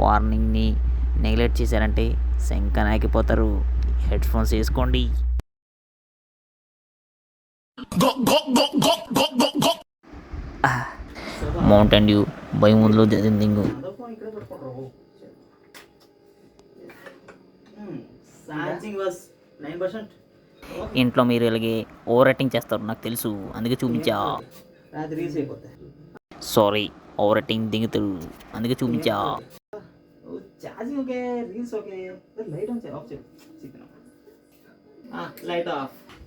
వార్నింగ్ని neglect చేశారంటే శంకనాకిపోతారు. Headphones వేసుకోండి. మౌంటైన్ డ్యూ భయముందులో దింగు. ఇంట్లో మీరు ఇలాగే ఓవర్ రేటింగ్ చేస్తారు నాకు తెలుసు, అందుకే చూపించా. సారీ, ఓవర్ రేటింగ్ దిగుతారు అందుకే చూపించా.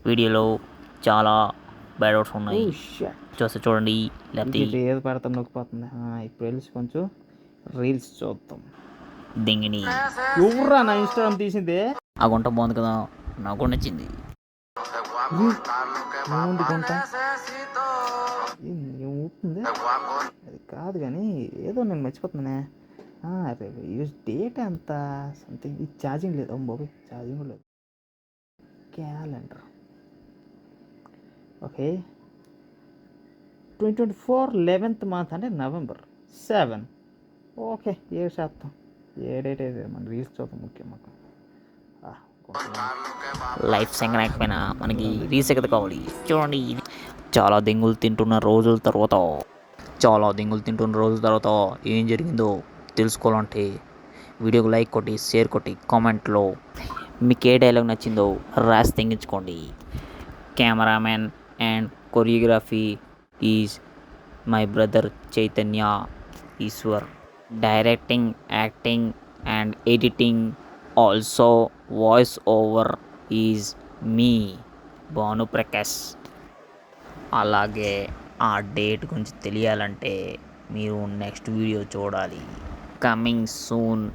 వీడియోలో చాలా బ్యాడ్ వర్డ్స్ ఉన్నాయి, చూస్తే చూడండి లేకపోతే ఏది పడతాం నొక్కిపోతుంది. ఇప్పుడు వెళ్ళి కొంచెం రీల్స్ చూద్దాం. దింగిని ఎవరా నా ఇన్స్టాగ్రామ్ తీసింది? ఆ గుంట బాగుంది కదా, నాకు కూడా నచ్చింది. గుంట ఊపుతుంది అది కాదు కానీ ఏదో నేను మర్చిపోతున్నానే. యూజ్ డేట్ ఎంత సంథింగ్. ఇది ఛార్జింగ్ లేదు. బాబు ఛార్జింగ్ లేదు. క్యాలెండర్ ఓకే 2024 11th మంత్ అంటే నవంబర్ 7. ఓకే 7 ఏ డేట్ అయితే మన రీల్స్ చూద్దాం ముఖ్యం మాకు. లైఫ్ సంగనకపోయినా మనకి రీల్స్ కదా కావాలి. చూడండి, చాలా దెంగులు తింటున్న రోజుల తర్వాత ఏం జరిగిందో తెలుసుకోవాలంటే వీడియోకి లైక్ కొట్టి, షేర్ కొట్టి, కామెంట్లో మీకు ఏ డైలాగ్ నచ్చిందో రాసి తెంగించుకోండి. Cameraman and choreography is my brother Chaitanya Eshwar. Directing, acting and editing also voice over is me Bhanuprakash. అలాగే ఆ డేట్ గురించి తెలియాలంటే మీరు నెక్స్ట్ వీడియో చూడాలి. Coming soon.